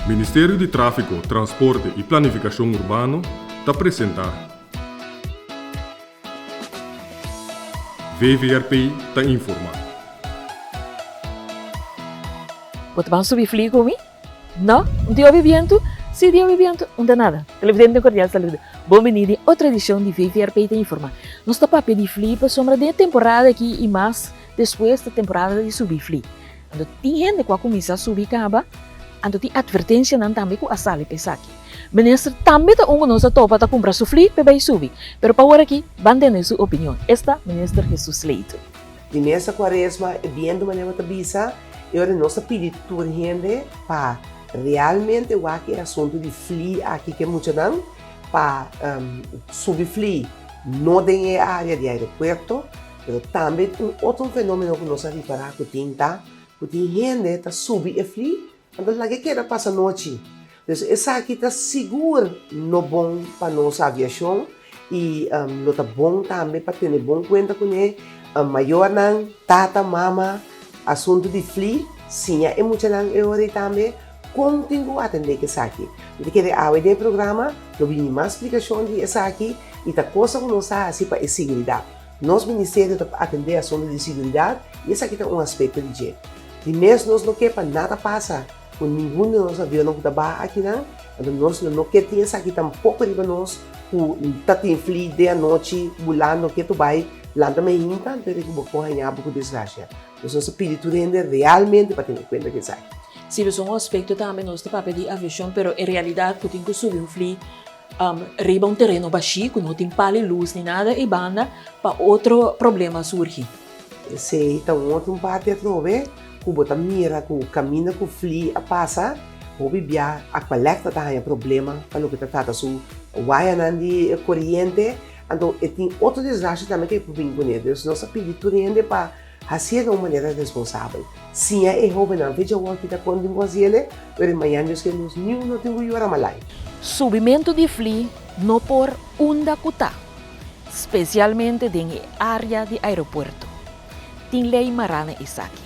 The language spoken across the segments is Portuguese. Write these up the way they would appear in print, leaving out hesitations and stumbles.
Ministério de Tráfego, Transporte e Planificação Urbano te apresenta VVRP te informa. Wat van subir fliegen comigo? Não, não te ouvi viento? Se te ouvi viento, não dá nada. Televidente cordial saúde. Bem-vindo a outra edição de VVRP te informa. Nós estamos a pedir flipa sobre a temporada aqui e mais depois da temporada de subir fli. Quando tem gente que começa a subir caba, então tem advertência não também com a sala pesaqui. Ministro também está nós a topa para comprar sufli para vai subir. Pero para agora aqui, van ter sua opinião. Esta ministro Jesus Leito. De nessa quaresma, viendo maneira de bisa, eu nossa pedir toda gente para realmente o aqui assunto de fli aqui que muito não para subir fli não tem área de aeroporto, mas também outro fenômeno que nós reparar que tem gente tá subir e fli, então lá que quer passar noite. Então essa aqui tá seguro no bom para nossa aviação e não tá bom também para ter bom conta com ele, maior não, tata, mama, assunto de fli, sim, é muito não eu também continuo a atender essa aqui. Porque quer a ideia do programa, eu vim mais explicação de essa aqui e tá coisa que nós assim para a segurança. Nosso ministério tá atender assunto de segurança e essa aqui tá aspecto de jeito. De mesmo nós não quer para nada passar com nenhum de nós aviões que tá aqui não, então nós não quer ter essa aqui tampouco de nós que tá tem fli de a noite bulando que tu vai lá também então ter que correr por desgraça. Nós não pedimos tudo realmente para ter conta que sai. Se é um aspecto também nós estamos a pedir aviação, pero em realidade que tem que subir fli riba terreno baixo, que não tem pali luz nem nada e banda para outro problema surgir. Se então outro parte trove que bota mira que caminha que fli a passa o bibia a coleta tá é problema para o que tá su wire de corrente então tem outro desastre também que pode vir com nós pedir tudo ainda para fazer de uma maneira responsável. Sim, é jovem não veja o que está quando com ele, mas amanhã nós que nós não temos que ir a malai. Subimento de fli não por onda cuta, especialmente em área de aeroporto. Tem lei marana isso aqui.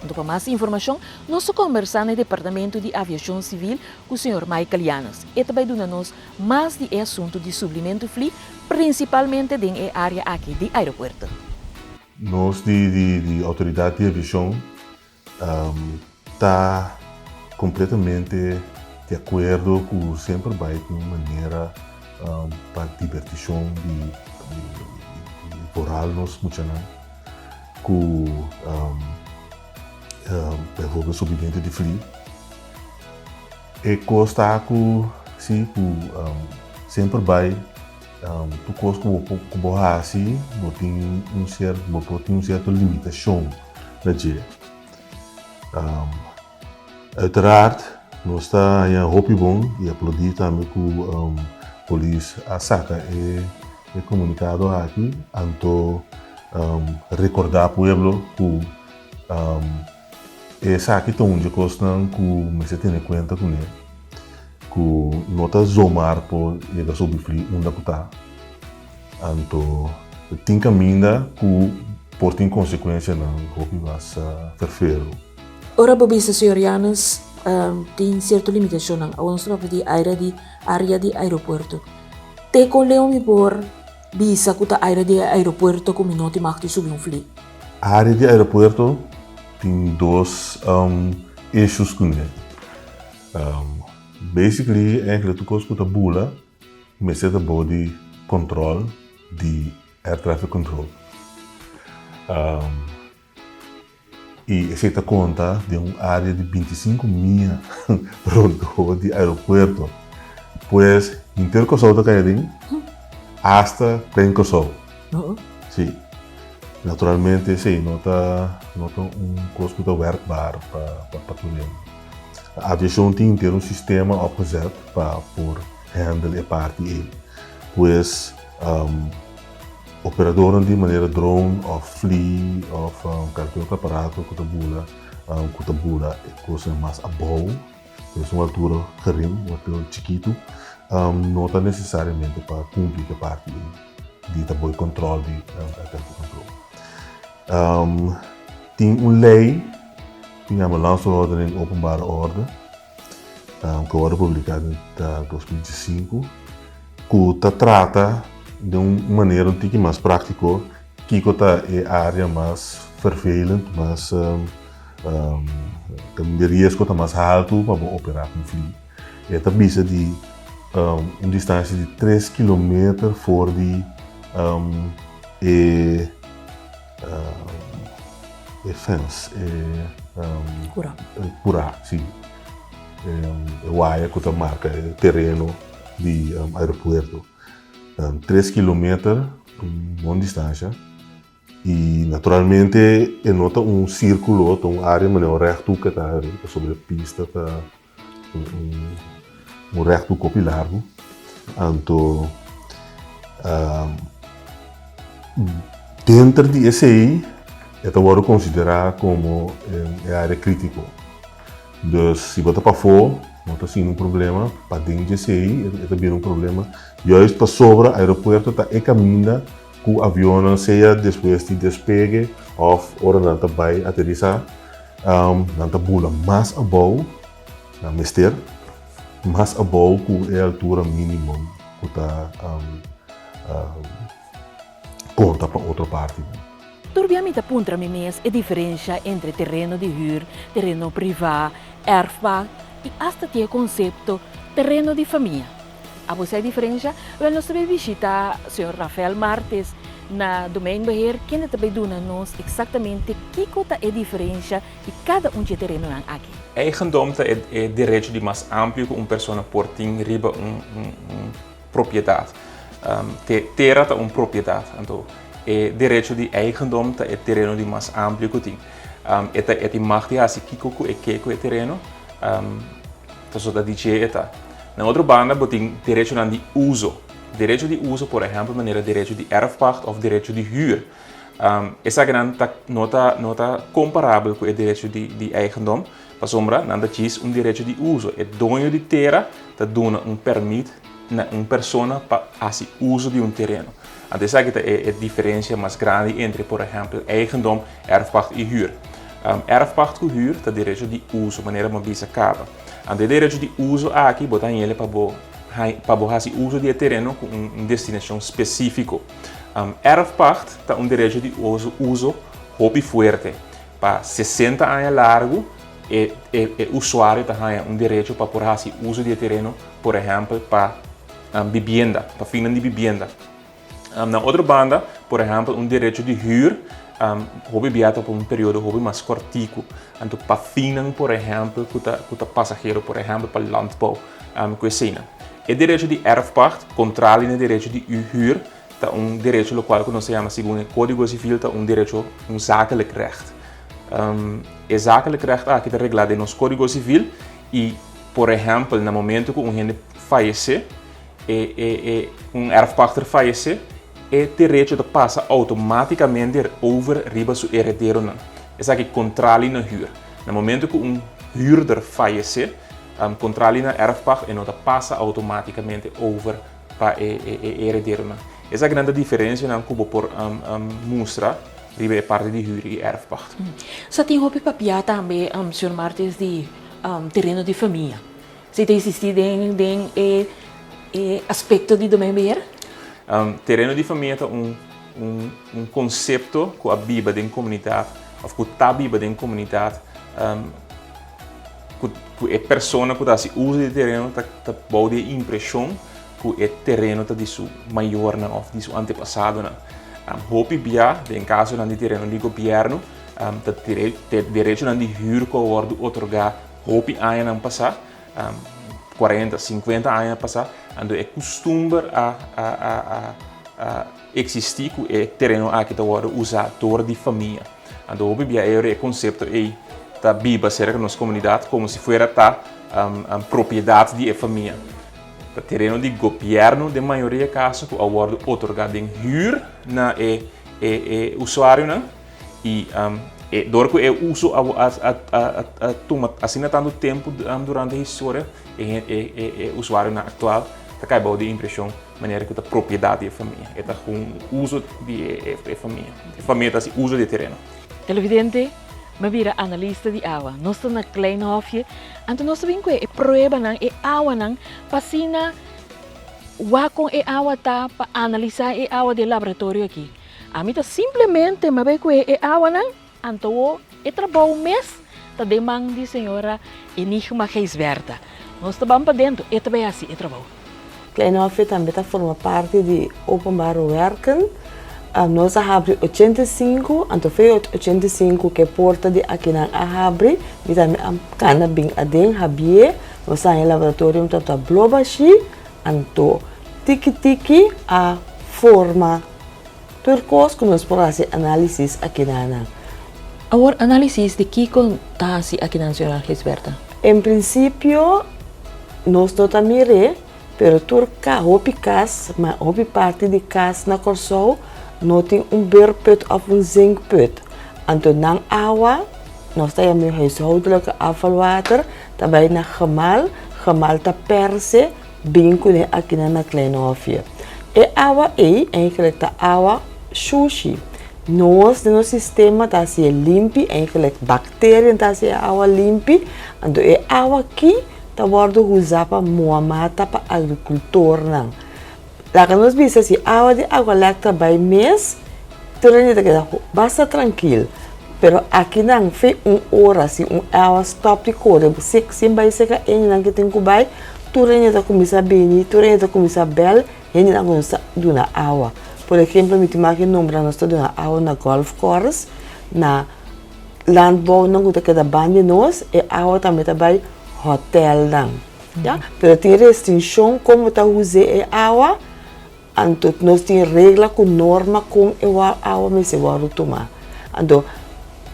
Então, para mais informação, nós conversamos no Departamento de Aviação Civil com o Sr. Michael Llanos. E também dá-nos mais de assunto de subimento fli, principalmente em área aqui de aeroporto. Nós, de autoridade de aviação, está completamente de acordo com sempre vai de uma maneira para divertição de oral nos muchanan com o subimento de fli e costa com sim sempre vai tu costa com borrar assim não tem um certo limitação na dia uiteraard nós está em hopi bom e aplaudir também com polícia a saca e comunicado aqui anto recordar pueblo que essa aqui tá onde costam que me se tem em conta com ele que nota zomar por chegar sobre frio onde está anto tem caminho que por tem consequência não hopi vas ferfero. Ora, Bobisa, Sr. Llanos, tem certa limitação a nossa área de aeroporto. Te com leão por bisa que a área de aeroporto como não te marca subir fli. A área de aeroporto tem dois issues com ele. Basically, eigenlijk tu coisa que tu bula, mas é da body control de air traffic control. E se conta de uma área de 25 milhas rodou de aeroporto, pois inteiro que só da Cairim, hasta bem que só. Sim, naturalmente sim, nota coisa que está werkbaar para tudo. A aviação tem inteiro sistema opgezet para por handle e parte e, pois operadores de maneira drone ou fly ou qualquer aparato que tabula é coisa mais abaixo, é uma altura gerim, uma altura chiquito, não está necessariamente para cumprir a parte de taboy controle de controle. Tem uma lei, que chama Lanceordening Openbare Orde, que foi publicado em 2005, que trata de uma maneira um pouco mais prática, que é a área mais vervelend, mais de risco mais alto para operar com flee. É também de uma distância de 3 km fora de fence, curá, sim. O área que marca o terreno de aeroporto. 3 km, uma distância. E, naturalmente, nota um círculo, uma área menor reto que está sobre a pista, um reto copo largo. Então, dentro de esse aí, é agora considerado como área crítica. Então, se você para fora, não está sendo problema, para dentro desse aí, é também problema. E hoje, para sobre o aeroporto, está caminhando com o avião, seja depois de despegue, ou hora não está vai aterrissar, não está bula mais abaixo, na mister, mais abaixo com a altura mínima que está conta para outra parte. Turbiamente apunta me mês a diferença entre terreno de huur, terreno privado, erfbouw e até ter o conceito terreno de família. A você a diferença, nós também visita o Sr. Rafael Martes na domeinbeheer, que também dá-nos exatamente que é a diferença de cada de terreno aqui. Eigendom é direito de mais amplo que uma pessoa pode ter riba propriedade. Terra é uma propriedade, então é direito de eigendom é terreno de mais amplo que tem. É de macht assim que é terreno, então da DJ é. Na outra banda, tem direito de uso. Direito de uso, por exemplo, maneira direito de erfpacht ou direito de huur. Essa grande nota comparável com o direito de eigendom. Para sombra, nada diz direito de uso. É dono de terra, que dá permite a uma pessoa para fazer uso de terreno. Então, essa é a diferença mais grande entre, por exemplo, eigendom, erfpacht e huur. Erfpacht e huur é direito de uso, maneira uma bisa acaba. O direito de uso aqui botar ele para fazer uso de terreno com uma destinação específica. Erfpacht é direito de uso hobby forte. Para 60 anos largo, o usuário tem direito para fazer uso de terreno, por exemplo, para vivienda, para fim de vivienda. Na outra banda, por exemplo, direito de huur, hobby viaja por período hobby mais curtico. Então, para fim, por exemplo, que passageiro, por exemplo, para landbouw, com esse. O direito de erfpacht, contrário ao direito de huur, é direito no qual nós chamamos, segundo o Código Civil, direito zakelijk recht. O zakelijk recht aqui está regulado no Código Civil e, por exemplo, no momento que gente falece, erfpachter falece, o direito de passa automaticamente over riba seu herdeiro. Isso aqui controla na huur. No momento que huurder falece, controla na erfpacht e não passa automaticamente over para o herdeiro. Essa é a grande diferença que eu por mostrar riba a parte de huur e erfpacht. Você tem hobby para também, Sr. Martes, de terreno de família. Você tem existido em aspecto de domeinbeheer? Terreno de família é um conceito que a Bíblia da comunidade, ou que está a Bíblia da comunidade, que a pessoa que se usa de terreno está boa de impressão que o terreno está de seu maior ou de seu antepassado. Hobby bia, em caso de terreno de governo, tem direito de huur que wordt otorgado hobby anos passar, 40, 50 anos passar, então é costume a existir que o terreno aqui está usado por de família. Então hobby bia é o conceito aí da Bíblia cerca da nossa comunidade como se fosse a propriedade de família. O terreno de governo, de maioria dos casos, que wordt otorgado em huur na usuário, e door que eu uso assim tanto tempo durante a história, o usuário atual está acabando de impressão maneira que a propriedade da família, está com uso de família, a família está uso de terreno. Televidente, me vira analista de água. Nós estamos na klein hofje. Então nós vem com a prueba nang e água nang pasina wa com e água tá para analisar e água de laboratório aqui. A mim tá simplesmente me vem com e água nang então e trabalho mês tá demanda de senhora enigma Geisberta. Nós estamos para dentro e também assim e trabalho. Klein hofje também forma parte de openbare werken. Nós abrimos 85, então foi 85 que porta de aqui na abre, e também cana bem adem habie, nós temos laboratório para blobashi, então tiki a forma turcos que nós podemos fazer análise aqui na. Agora análise de que conta aqui na Nacional Geisberta? Em princípio, nós não estamos pero turca hopi cas, mas hopi parte de cas na Corsou, nós temos beerput of zinkput. Então, na água, nós temos huishoudelijke afvalwater, daarbij na gemal está perse, bem kunnen aqui na kleine hofje. E água é, eigenlijk de água sushi. Nós, no sistema, está se limpi, eigenlijk bacteriën está se água limpi. Então, e água aqui, está sendo usada para moamata para agricultor. Lá que nós vimos assim, a água de água lacta by mês, tudo basta tranquilo. Pero aqui não foi hora, assim, água stop de cor. Se vai secar, não que tem que vai, tudo ainda começa a bem, tudo ainda começa a bel, ainda não começa a dar água. Por exemplo, me tem que nombrar nós todos na água na golf course, na landbouw não que da banho nós, e água também vai hotel não. Ja? Pero tem restrição como tá usar a água. Então, nós temos regra com norma com a água que se vai tomar. Então,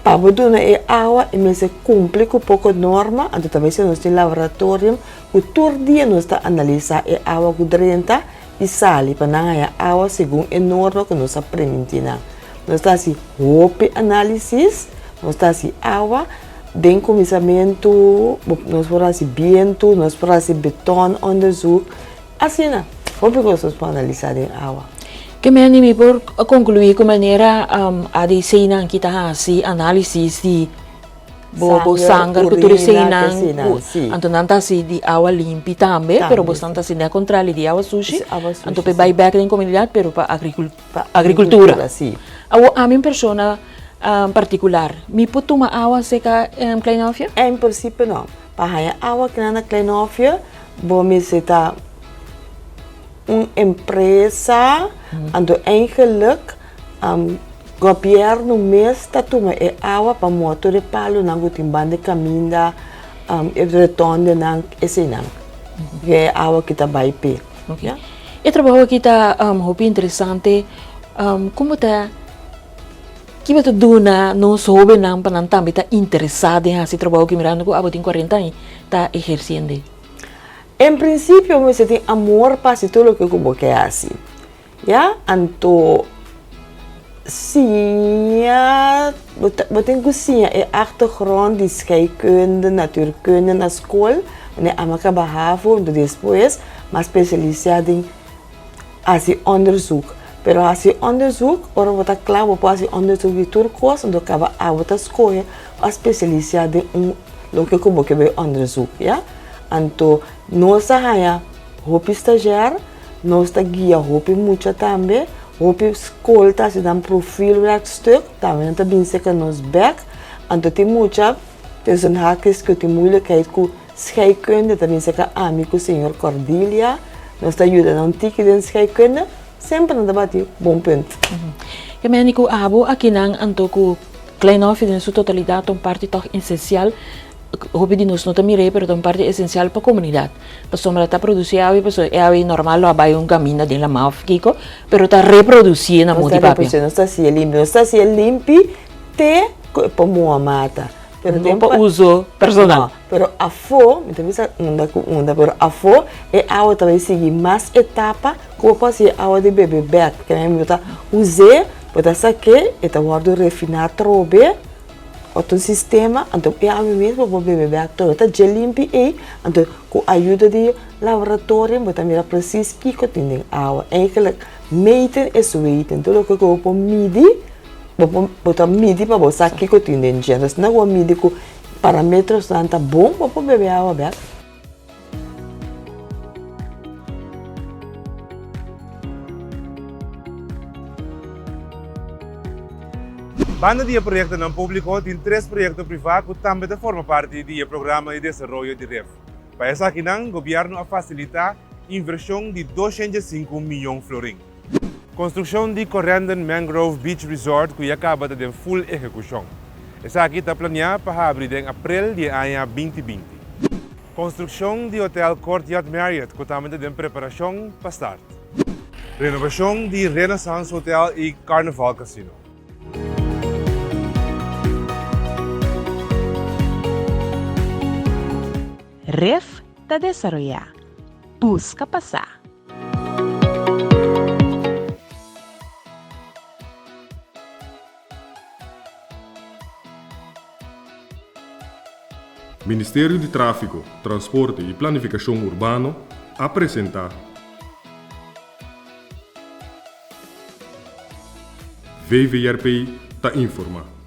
para poder a água, se cumpre com pouco norma, então também se nós temos laboratório, que todo dia nós está analisar a água que drenta e sale para não a água segundo a norma que nós aprendemos. Nós está assim, hope análise, nós está assim, água, de começamento, nós podemos assim, vento, nós podemos assim, beton, onderzoek, assim, não. Como que vocês podem analisar a água? Que me anime por concluir com maneira a desenhar que está assim análise de bobo sangue que tu desenhar então não está assim de água limpa também, pero bastante assim de contrário de água sushi, então para vai back em comunidade, pero para agricultura. A minha persona particular, me pode tomar água seca em klein hofje? Em princípio não. Para a água que na klein hofje, bom me está uma empresa, então eigenlijk governo mês está tomando água para motor de palo, não tem banda de caminho, retorno não, esse não, que é água que está bem pé. E trabalho aqui está muito interessante, como está que você duna não soube não para não também está interessado em esse trabalho que mirando com a 40 anos está exercendo. Em princípio, você tem amor para tudo o que você quer assim. Ja? Então, sim, você tem cozinha é achtergrond de scheikunde, natuurkunde na escola, né? A maca barravo, depois, mas especializado em assim onderzoek. Pero assim onderzoek, ora você claro, você pode onderzoek de turcos, então acaba a outra escolha, a especializado em o que você quer onderzoek, ja? Então, nós temos roupa estagiário, nós temos guia roupa muito também, roupa escola, tá se dá um perfil werkstuk, também está bem seca nos back, então tem muita, tem um hackers que tem moeilijkheid com scheikunde, também seca amigo o senhor Cordelia, nós está ajudando um tique de scheikunde, sempre não debate bom ponto. Que me anico abo aqui não antoco klein hofje em sua totalidade, parte toch essencial. Hope de nós não também pero é parte essencial para a comunidade. Para sombra está produzir água, pessoa é água normal, lá vai caminho de la maf, Kiko, pero está reproduzindo a multipapia. Não está se limpo, não está se limpo, te para moa mata. Pero não para uso personal. Pero a fo, me também pero a fo é água também seguir mais etapa, como pode ser água de bebê back, que a gente está usar, para saber, e está guardo refinar trobe. Outro sistema, então é a mesma para beber bactéria, está gel limpo e então com a ajuda de laboratório, você também precisa que contém água. Eigenlijk meten is weten, tudo que eu vou medir, botar midi para você aqui que tem dentro. Se não midi com parâmetros tá bom, vou beber água bem. Banda de proyecto não público tem 3 proyectos privados que também formam parte do programa de desenvolvimento de REF. Para essa aqui, o governo facilita a inversão de 205 milhões de florins. Construção de Correndon Mangrove Beach Resort que acaba de ter full execução. Essa aqui está planeada para abrir em abril de ano 2020. Construção de Hotel Courtyard Marriott que também tem preparação para start. Renovação de Renaissance Hotel e Carnival Casino. REF está desarrollar. Busca passar. Ministério de Tráfego, Transporte e Planificação Urbano apresenta VVRP ta informa.